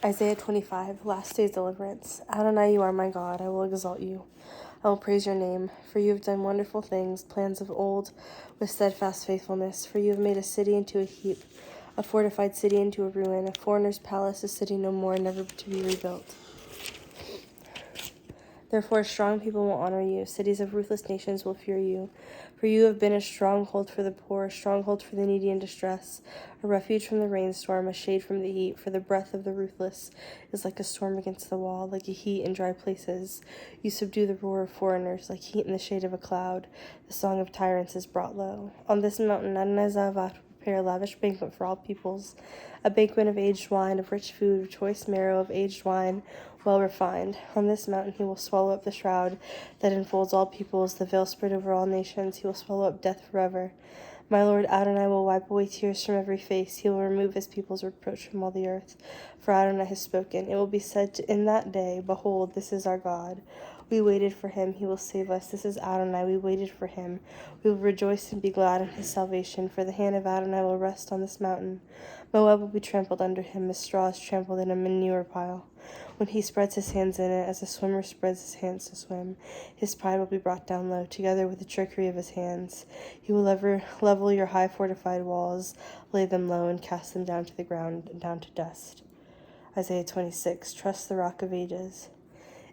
Isaiah 25, Last Day's Deliverance. Adonai, you are my God. I will exalt you. I will praise your name, for you have done wonderful things, plans of old, with steadfast faithfulness. For you have made a city into a heap, a fortified city into a ruin, a foreigner's palace, a city no more, never to be rebuilt. Therefore, strong people will honor you. Cities of ruthless nations will fear you. For you have been a stronghold for the poor, a stronghold for the needy in distress, a refuge from the rainstorm, a shade from the heat. For the breath of the ruthless is like a storm against the wall, like a heat in dry places. You subdue the roar of foreigners, like heat in the shade of a cloud. The song of tyrants is brought low. On this mountain, Adonai Zavat will prepare a lavish banquet for all peoples, a banquet of aged wine, of rich food, of choice marrow, of aged wine, well refined. On this mountain he will swallow up the shroud that enfolds all peoples, the veil spread over all nations. He will swallow up death forever. My Lord Adonai will wipe away tears from every face. He will remove his people's reproach from all the earth. For Adonai has spoken. It will be said in that day, Behold, this is our God. We waited for him. He will save us. This is Adonai. We waited for him. We will rejoice and be glad in his salvation. For the hand of Adonai will rest on this mountain. Moab will be trampled under him as straw is trampled in a manure pile. When he spreads his hands in it, as a swimmer spreads his hands to swim, his pride will be brought down low, together with the trickery of his hands. He will level your high fortified walls, lay them low, and cast them down to the ground and down to dust. Isaiah 26, Trust the Rock of Ages.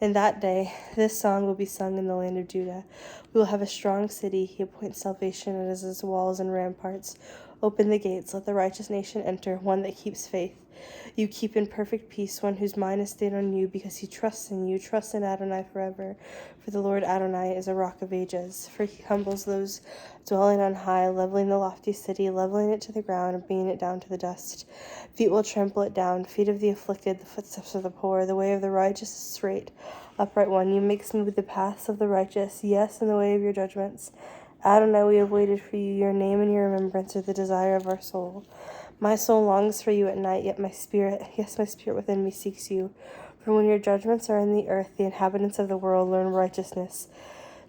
In that day, this song will be sung in the land of Judah. We will have a strong city. He appoints salvation as his walls and ramparts. Open the gates. Let the righteous nation enter, one that keeps faith. You keep in perfect peace one whose mind is stayed on you, because he trusts in you. Trust in Adonai forever. For the Lord Adonai is a rock of ages. For he humbles those dwelling on high, leveling the lofty city, leveling it to the ground, and bringing it down to the dust. Feet will trample it down, feet of the afflicted, the footsteps of the poor. The way of the righteous is straight. Upright one, you make smooth the paths of the righteous, yes, in the way of your judgments. Adonai, we have waited for you. Your name and your remembrance are the desire of our soul. My soul longs for you at night, yet my spirit within me seeks you. For when your judgments are in the earth, the inhabitants of the world learn righteousness.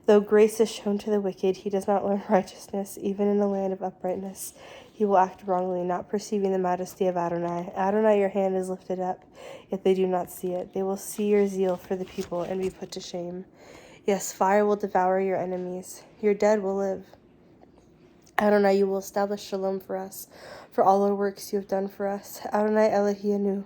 Though grace is shown to the wicked, he does not learn righteousness. Even in a land of uprightness, he will act wrongly, not perceiving the majesty of Adonai. Adonai, your hand is lifted up, yet they do not see it. They will see your zeal for the people and be put to shame. Yes, fire will devour your enemies. Your dead will live. Adonai, you will establish shalom for us, for all our works you have done for us. Adonai Eloheinu,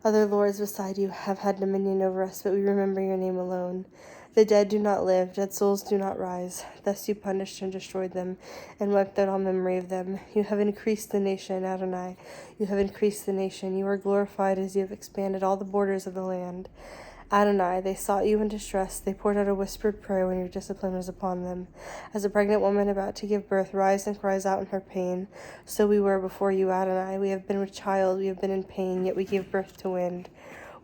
other lords beside you have had dominion over us, but we remember your name alone. The dead do not live, dead souls do not rise. Thus you punished and destroyed them, and wiped out all memory of them. You have increased the nation, Adonai. You have increased the nation. You are glorified as you have expanded all the borders of the land. Adonai, they sought you in distress. They poured out a whispered prayer when your discipline was upon them. As a pregnant woman about to give birth rises and cries out in her pain, so we were before you, Adonai. We have been with child, we have been in pain, yet we gave birth to wind.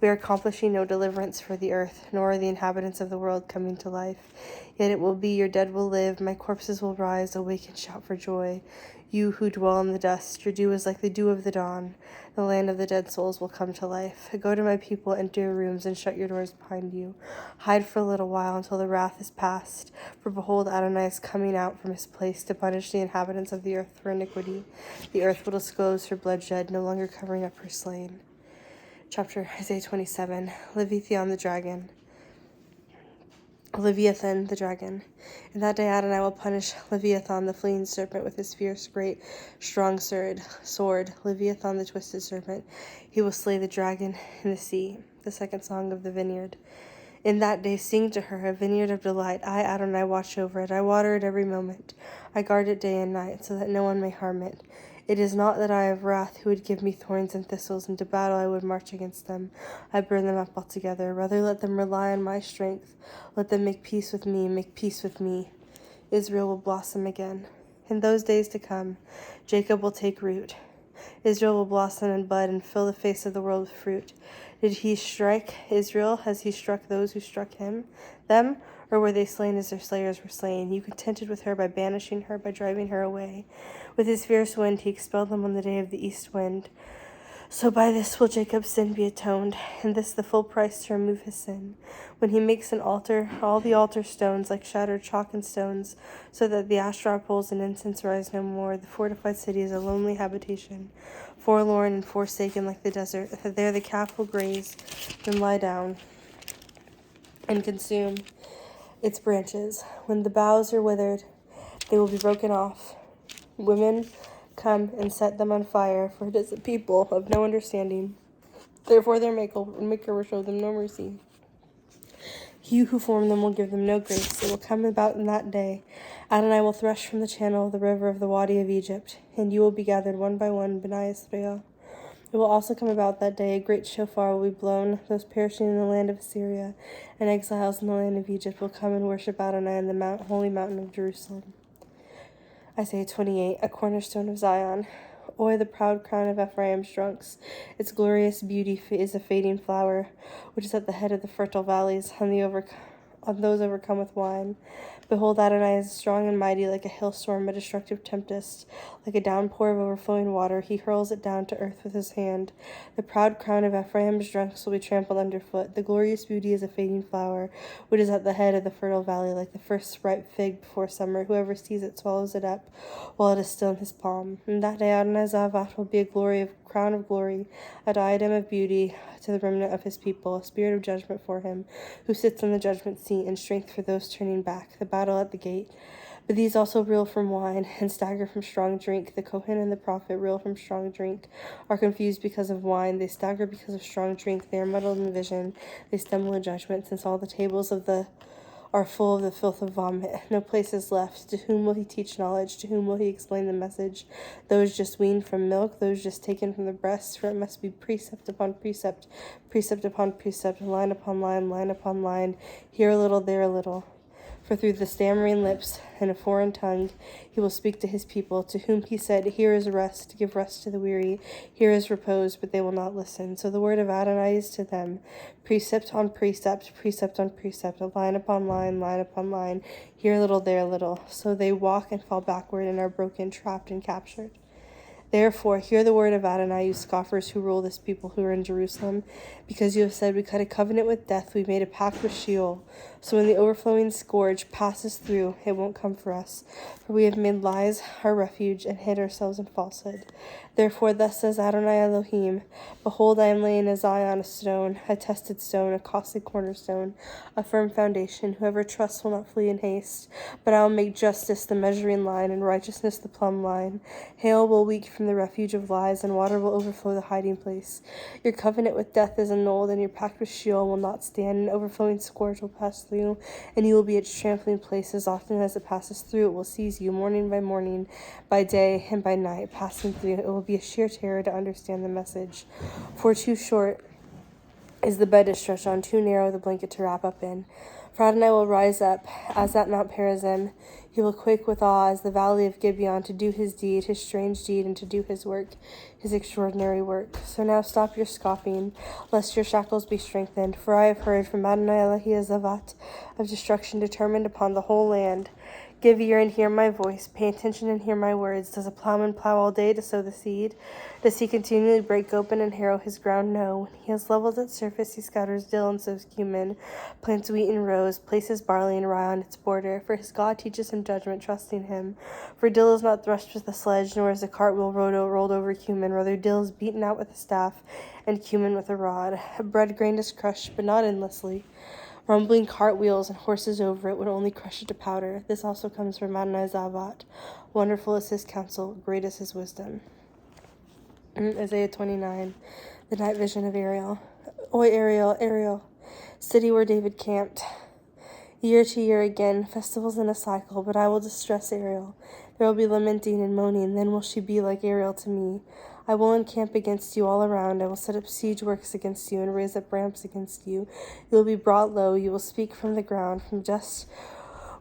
We are accomplishing no deliverance for the earth, nor are the inhabitants of the world coming to life. Yet it will be, your dead will live, my corpses will rise, awake and shout for joy. You who dwell in the dust, your dew is like the dew of the dawn. The land of the dead souls will come to life. Go to my people, enter your rooms, and shut your doors behind you. Hide for a little while until the wrath is past. For behold, Adonai is coming out from his place to punish the inhabitants of the earth for iniquity. The earth will disclose her bloodshed, no longer covering up her slain. Chapter Isaiah 27, Leviathan the dragon. Leviathan the dragon. In that day Adonai will punish Leviathan the fleeing serpent with his fierce, great, strong sword. Leviathan the twisted serpent. He will slay the dragon in the sea. The second song of the vineyard. In that day sing to her, a vineyard of delight. I, Adonai, watch over it. I water it every moment. I guard it day and night, so that no one may harm it. It is not that I have wrath who would give me thorns and thistles, and to battle I would march against them. I burn them up altogether. Rather let them rely on my strength. Let them make peace with me. Israel will blossom again. In those days to come, Jacob will take root. Israel will blossom and bud and fill the face of the world with fruit. Did he strike Israel as he struck those who struck them? Or were they slain as their slayers were slain? You contented with her by banishing her, by driving her away. With his fierce wind he expelled them on the day of the east wind. So by this will Jacob's sin be atoned, and this the full price to remove his sin. When he makes an altar, all the altar stones like shattered chalk and stones, so that the Asherah poles and incense rise no more. The fortified city is a lonely habitation, forlorn and forsaken like the desert. There the calf will graze, then lie down and consume its branches. When the boughs are withered, they will be broken off. Women come and set them on fire, for it is a people of no understanding. Therefore their maker will show them no mercy. He who formed them will give them no grace. It will come about in that day. Adonai will thresh from the channel of the river of the Wadi of Egypt, and you will be gathered one by one, B'nai Israel. It will also come about that day, a great shofar will be blown. Those perishing in the land of Assyria and exiles in the land of Egypt will come and worship Adonai in the holy mountain of Jerusalem. Isaiah 28, a cornerstone of Zion. Oi, the proud crown of Ephraim's trunks. Its glorious beauty is a fading flower, which is at the head of the fertile valleys, on those overcome with wine. Behold, Adonai is strong and mighty, like a hailstorm, a destructive tempest, like a downpour of overflowing water. He hurls it down to earth with his hand. The proud crown of Ephraim's trunks will be trampled underfoot. The glorious beauty is a fading flower, which is at the head of the fertile valley, like the first ripe fig before summer. Whoever sees it swallows it up, while it is still in his palm. In that day, Adonai Zavat will be a crown of glory, a diadem of beauty to the remnant of his people, a spirit of judgment for him, who sits on the judgment seat, and strength for those turning back, the battle at the gate. But these also reel from wine, and stagger from strong drink. The Kohen and the prophet reel from strong drink, are confused because of wine. They stagger because of strong drink. They are muddled in vision. They stumble in judgment, since all the tables are full of the filth of vomit. No place is left. To whom will he teach knowledge? To whom will he explain the message? Those just weaned from milk, those just taken from the breast, for it must be precept upon precept, precept upon precept, line upon line, line upon line, here a little, there a little. For through the stammering lips and a foreign tongue he will speak to his people, to whom he said, here is rest, give rest to the weary, here is repose, but they will not listen. So the word of Adonai is to them, precept on precept, precept on precept, line upon line upon line, here a little, there a little. So they walk and fall backward and are broken, trapped, and captured. Therefore, hear the word of Adonai, you scoffers who rule this people who are in Jerusalem, because you have said, we cut a covenant with death, we made a pact with Sheol. So when the overflowing scourge passes through, it won't come for us. For we have made lies our refuge and hid ourselves in falsehood. Therefore, thus says Adonai Elohim, behold, I am laying a Zion, a stone, a tested stone, a costly cornerstone, a firm foundation. Whoever trusts will not flee in haste. But I will make justice the measuring line, and righteousness the plumb line. Hail will leak from the refuge of lies, and water will overflow the hiding place. Your covenant with death is annulled, and your pact with Sheol will not stand. An overflowing scourge will pass through, and you will be its trampling place. As often as it passes through, it will seize you, morning by morning, by day and by night. Passing through, it will be a sheer terror to understand the message. For too short is the bed to stretch on, too narrow the blanket to wrap up in. For Adonai will rise up, as at Mount Perazim. He will quake with awe as the valley of Gibeon, to do his deed, his strange deed, and to do his work, his extraordinary work. So now stop your scoffing, lest your shackles be strengthened. For I have heard from Adonai Elohi Zavat of destruction determined upon the whole land. Give ear and hear my voice. Pay attention and hear my words. Does a plowman plow all day to sow the seed? Does he continually break open and harrow his ground? No. When he has leveled its surface, he scatters dill and sows cumin, plants wheat and rows, places barley and rye on its border. For his God teaches him judgment, trusting him. For dill is not threshed with a sledge, nor is a cartwheel rolled over cumin. Rather, dill is beaten out with a staff, and cumin with a rod. Bread grain is crushed, but not endlessly. Rumbling cartwheels and horses over it would only crush it to powder. This also comes from Adonai Zavat. Wonderful is his counsel, great is his wisdom. Isaiah 29, the night vision of Ariel. Oi, Ariel, Ariel, city where David camped. Year to year again, festivals in a cycle, but I will distress Ariel. There will be lamenting and moaning, then will she be like Ariel to me. I will encamp against you all around. I will set up siege works against you and raise up ramps against you. You will be brought low. You will speak from the ground, from dust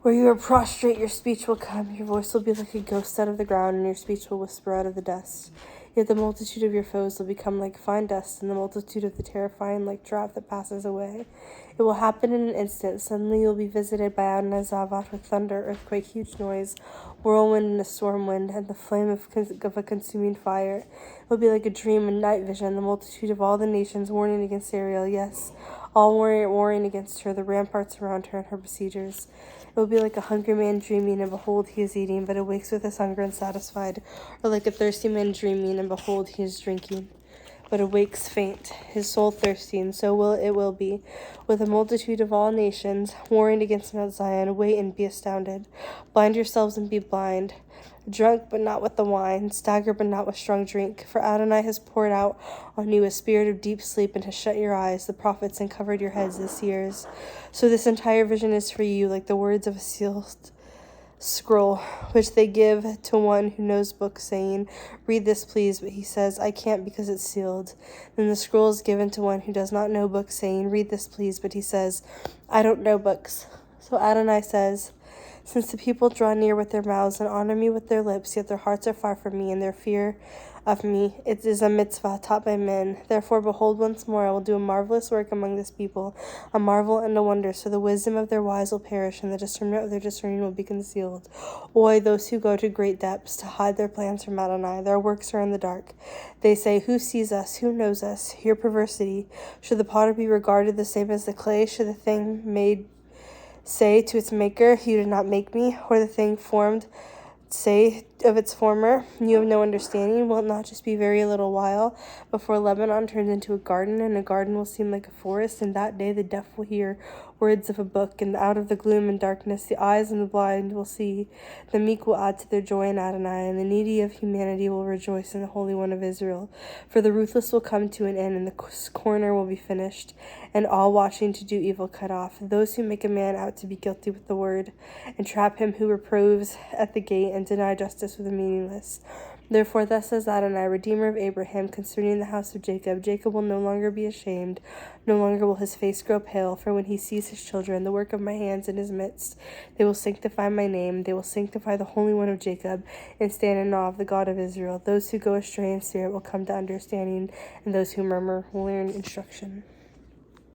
where you are prostrate. Your speech will come. Your voice will be like a ghost out of the ground, and your speech will whisper out of the dust. Yet the multitude of your foes will become like fine dust, and the multitude of the terrifying like drought that passes away. It will happen in an instant. Suddenly you will be visited by Adonai Zavath with thunder, earthquake, huge noise, whirlwind and a storm wind, and the flame of a consuming fire. It will be like a dream and night vision, the multitude of all the nations warning against Ariel, yes, all warring against her, the ramparts around her and her besiegers. It will be like a hungry man dreaming, and behold, he is eating, but awakes with his hunger unsatisfied, or like a thirsty man dreaming, and behold, he is drinking, but awakes faint, his soul thirsty, and so will be, with a multitude of all nations, warring against Mount Zion. Wait and be astounded. Blind yourselves and be blind. Drunk, but not with the wine. Stagger, but not with strong drink. For Adonai has poured out on you a spirit of deep sleep, and has shut your eyes, the prophets, and covered your heads, the seers. So this entire vision is for you, like the words of a sealed scroll, which they give to one who knows books, saying, read this, please, but he says, I can't because it's sealed. Then the scroll is given to one who does not know books, saying, read this, please, but he says, I don't know books. So Adonai says, since the people draw near with their mouths and honor me with their lips, yet their hearts are far from me, and their fear of me, it is a mitzvah taught by men. Therefore, behold, once more I will do a marvelous work among this people, a marvel and a wonder, so the wisdom of their wise will perish, and the discernment of their discerning will be concealed. Oy, those who go to great depths to hide their plans from Adonai, their works are in the dark. They say, who sees us? Who knows us? Your perversity. Should the potter be regarded the same as the clay? Should the thing made say to its maker, you did not make me, or the thing formed say of its former, you have no understanding? Will it not just be very little while before Lebanon turns into a garden, and a garden will seem like a forest? And that day the deaf will hear words of a book, and out of the gloom and darkness the eyes and the blind will see. The meek will add to their joy in Adonai, and the needy of humanity will rejoice in the Holy One of Israel. For the ruthless will come to an end, and the corner will be finished, and all watching to do evil cut off. Those who make a man out to be guilty with the word, and trap him who reproves at the gate, and deny justice with the meaningless. Therefore thus says Adonai, Redeemer of Abraham, concerning the house of Jacob, Jacob will no longer be ashamed, no longer will his face grow pale, for when he sees his children, the work of my hands in his midst, they will sanctify my name, they will sanctify the Holy One of Jacob, and stand in awe of the God of Israel. Those who go astray in spirit will come to understanding, and those who murmur will learn instruction.